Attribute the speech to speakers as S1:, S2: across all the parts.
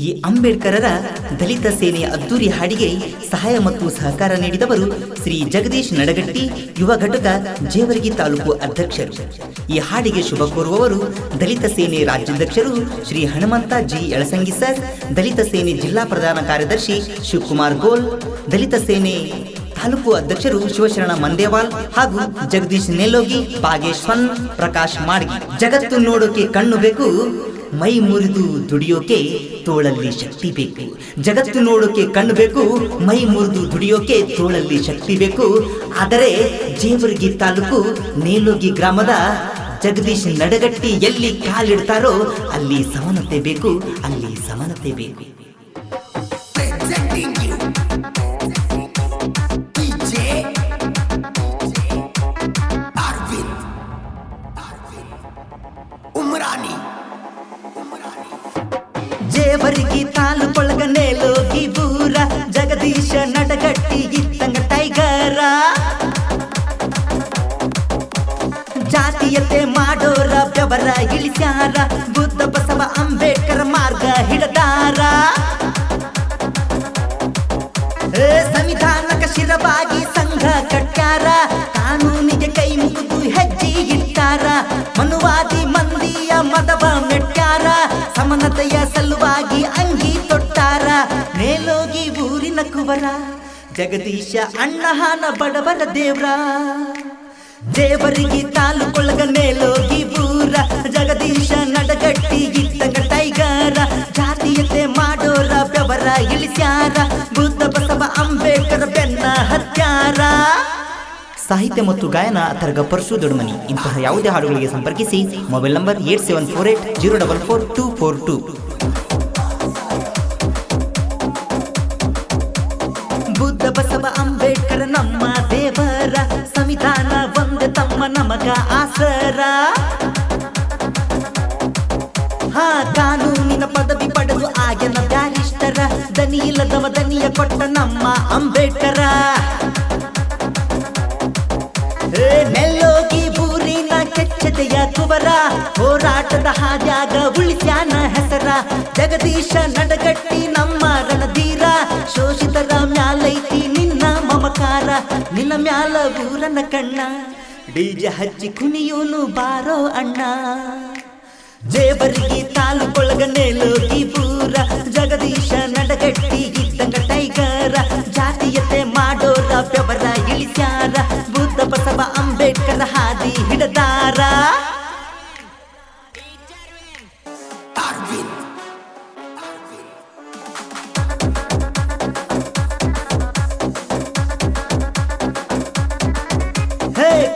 S1: ಈ ಅಂಬೇಡ್ಕರರ ದಲಿತ ಸೇನೆಯ ಅದ್ದೂರಿ ಹಾಡಿಗೆ ಸಹಾಯ ಮತ್ತು ಸಹಕಾರ ನೀಡಿದವರು ಶ್ರೀ ಜಗದೀಶ್ ನಡಗಟ್ಟಿ, ಯುವ ಘಟಕ ಜೇವರ್ಗಿ ತಾಲೂಕು ಅಧ್ಯಕ್ಷರು. ಈ ಹಾಡಿಗೆ ಶುಭ ಕೋರುವವರು ದಲಿತ ಸೇನೆ ರಾಜ್ಯಾಧ್ಯಕ್ಷರು ಶ್ರೀ ಹನುಮಂತ ಜಿ ಯಳಸಂಗಿ ಸರ್, ದಲಿತ ಸೇನೆ ಜಿಲ್ಲಾ ಪ್ರಧಾನ ಕಾರ್ಯದರ್ಶಿ ಶಿವಕುಮಾರ್ ಗೋಲ್, ದಲಿತ ಸೇನೆ ತಾಲೂಕು ಅಧ್ಯಕ್ಷರು ಶಿವಶರಣ ಮಂದೇವಾಲ್ ಹಾಗೂ ಜಗದೀಶ್ ನೆಲ್ಲೋಗಿ, ಪಾಗೇಶ್ವನ್, ಪ್ರಕಾಶ್ ಮಾಡ್ಗಿ. ಜಗತ್ತು ನೋಡೋಕೆ ಕಣ್ಣು ಬೇಕು, ಮೈ ಮುರಿದು ದುಡಿಯೋಕೆ ತೋಳಲ್ಲಿ ಶಕ್ತಿ ಬೇಕು. ಜಗತ್ತು ನೋಡೋಕೆ ಕಣ್ಣು ಬೇಕು, ಮೈ ಮುರಿದು ದುಡಿಯೋಕೆ ತೋಳಲ್ಲಿ ಶಕ್ತಿ ಬೇಕು. ಆದರೆ ಜೇವರ್ಗಿ ತಾಲೂಕು ನೇಲೋಗಿ ಗ್ರಾಮದ ಜಗದೀಶ್ ನಡಗಟ್ಟಿ ಎಲ್ಲಿ ಕಾಲಿಡ್ತಾರೋ ಅಲ್ಲಿ ಸಮಾನತೆ ಬೇಕು, ಅಲ್ಲಿ ಸಮಾನತೆ ಬೇಕು. ಜೇವರ್ಗಿ ತಾಲೂಕೊಳಗ ನೇಲೋಗಿ ಬೂರ ಜಗದೀಶ ನಡಗಟ್ಟಿ ಇದ್ದಂಗ ಟೈಗರ. ಜಾತೀಯತೆ ಮಾಡೋರ ಬೆವರ ಇಳಿಸ್ಯಾರ, ಬುದ್ಧ ಬಸವ ಅಂಬೇಡ್ಕರ್ ಮಾರ್ಗ ಹಿಡದಾರ. ಸಂವಿಧಾನಕ ಶಿರವಾಗಿ ಸಂಘ ಕಟ್ಟ್ಯಾರ, ಕಾನೂನಿಗೆ ಕೈ ಮುಗಿದು ಹೆಜ್ಜೆ ಇಟ್ಟಾರ. ಮನುವಾದಿ ಮಂದಿಯ ಮದವ ಮೆಟ್ಟ್ಯಾರ, ಸಮಾನತೆಯ ಸಲುವಾಗಿ ಅಂಗಿ ತೊಟ್ಟಾರ. ನೇಲೋಗಿ ಊರಿನ ಕುವರ ಜಗದೀಶ ಅಣ್ಣಹಾನ ಬಡವರ ದೇವ್ರ. ಜೇವರ್ಗಿ ತಾಲೂಕೊಳಗ ನೇಲೋಗಿ ಊರ ಜಗದೀಶ ನಡಗಟ್ಟಿ ಇದ್ದಂಗ ಟೈಗರ. ಜಾತೀಯತೆ ಮಾಡೋರ ಬೆವರ ಇಳಿಸ್ಯಾರ, ಬುದ್ಧ ಬಸವ ಅಂಬೇಡ್ಕರ್ ಬೆನ್ನ ಹತ್ಯಾರ. ಸಾಹಿತ್ಯ ಮತ್ತು ಗಾಯನ ತರಗ ಪರಶು ದೊಡ್ಮನಿ. ಇಂತಹ ಯಾವುದೇ ಹಾಡುಗಳಿಗೆ ಸಂಪರ್ಕಿಸಿ ಮೊಬೈಲ್ ನಂಬರ್ 8748044242. ಬುದ್ಧ ಬಸವ ಅಂಬೇಡ್ಕರ್ ನಮ್ಮ ದೇವರ, ಸಂವಿಧಾನ ಒಂದೇ ತಮ್ಮ ನಮಗ ಆಸರ. ಕಾನೂನಿನ ಪದವಿ ಪಡೆದು ಆಗ್ಯನ ಬ್ಯಾರಿಸ್ಟರ, ದನಿ ಇಲ್ಲದವ ದನಿಯ ಕೊಟ್ಟ ನಮ್ಮ ಅಂಬೇಡ್ಕರ. ನೆಲ್ಲೋಗಿ ಬೂರಿನ ಕೆಚ್ಚದೆಯ ಕುವರ, ಹೋರಾಟದ ಹಾದ್ಯಾಗ ಉಳಿಸ್ಯಾನ ಹೆಸರ. ಜಗದೀಶ ನಡಗಟ್ಟಿ ನಮ್ಮ ರಣಧೀರ, ಶೋಷಿತರ ಮ್ಯಾಲೈತಿ ನಿನ್ನ ಮಮಕಾರ. ನಿನ್ನ ಮ್ಯಾಲ ಊರನ ಕಣ್ಣ, ಡಿಜೆ ಹಚ್ಚಿ ಕುಣಿಯೋನು ಬಾರೋ ಅಣ್ಣ. ಜೇವರ್ಗಿ ತಾಲೂಕೊಳಗ ನೇಲೋಗಿ ಬೂರ ಜಗದೀಶ ನಡಗಟ್ಟಿ ಇದ್ದಂಗ ಟೈಗರ. ಜಾತೀಯತೆ ಮಾಡೋರ ಬೆವರ ಇಳಿಸ್ಯಾರ, ಬುದ್ಧ ಬಸವ ಅಂಬೇಡ್ಕರ್ ಹಾದಿ ಹಿಡದಾರ.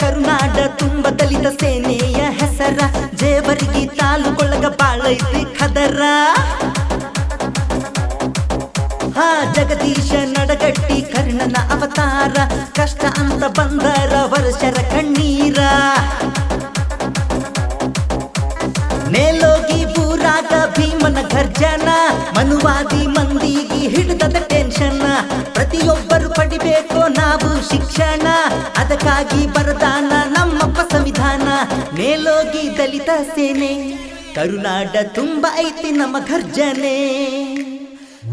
S1: ಕರುನಾಡ ತುಂಬ ದಲಿತ ಸೇನೆಯ ಹೆಸರ, ಜೇವರ್ಗಿ ತಾಲೂಕೊಳಗ ಬಾಳೈತಿ ಖದರ. ಜಗದೀಶ ನಡಗಟ್ಟಿ ಕರ್ಣನ ಅವತಾರ, ಕಷ್ಟ ಅಂತ ಬಂದರ ವರ್ಷರ ಕಣ್ಣೀರ. ನೇಲೋಗಿ ಬೂರಾಗ ಭೀಮನ ಗರ್ಜನ, ಮನುವಾದಿ ಮಂದಿಗೆ ಹಿಡಿದದ ಟೆನ್ಷನ್. ಪ್ರತಿಯೊಬ್ಬರು ಪಡಿಬೇಕು ನಾವು ಶಿಕ್ಷಣ, ಅದಕ್ಕಾಗಿ ಬರದಾನ ನಮ್ಮಪ್ಪ ಸಂವಿಧಾನ. ನೇಲೋಗಿ ದಲಿತ ಸೇನೆ, ಕರುನಾಡ ತುಂಬ ಐತಿ ನಮ್ಮ ಗರ್ಜನೆ.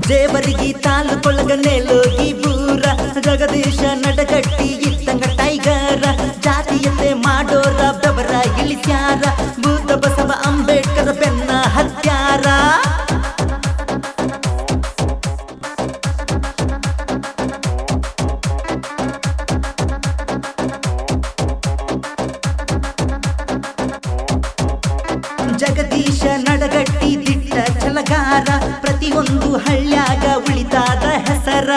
S1: ಜೇವರ್ಗಿ ತಾಲೂಕೊಳಗ ನೇಲೋಗಿ ಬೂರ ಜಗದೀಶ ನಡಗಟ್ಟಿ ಇದ್ದಂಗ ಟೈಗರ. ಜಾತೀಯತೆ ಮಾಡೋರ ಬೆವರ ಇಳಿಸ್ಯಾರ, ಬುದ್ಧ ಬಸವ ಅಂಬೇಡ್ಕರ್ ಬೆನ್ನ ಹತ್ಯಾರ. ಜಗದೀಶ ನಡಗಟ್ಟಿ ದಿಟ್ಟ ಛಲಗಾರ, ಪ್ರತಿಯೊಂದು ಹಳ್ಳ್ಯಾಗ ಉಳಿತಾದ ಹೆಸರ.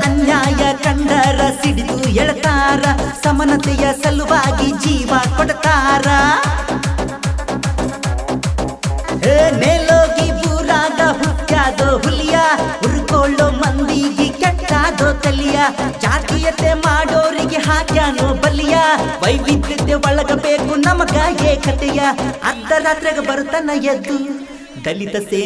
S1: ಅನ್ಯಾಯ ಕಂಡರ ಸಿಡಿದು ಎಳತಾರ, ಸಮಾನತೆಯ ಸಲುವಾಗಿ ಜೀವ ಕೊಡ್ತಾರ. ನೇಲೋಗಿ ಬೂರಾಗ ಹುಟ್ಟ್ಯಾದೋ ಹುಲಿಯ, ಉರ್ಕೊಳ್ಳೋ ಮಂದಿಗೆ ಕೆಟ್ಟಾದೋ ತಲಿಯ. ಜಾತೀಯತೆ ಮಾಡೋರಿಗೆ ಹಾಕ್ಯಾನೋ ಬಲಿಯ, ವೈವಿಧ್ಯತೆ ಒಳಗಬೇಕು ನಮಗ ಏಕತೆಯ. ಅರ್ಧರಾತ್ರಿಗೆ ಬರುತ್ತನ ಎದ್ದು ದಲಿತ ಸೇನೆ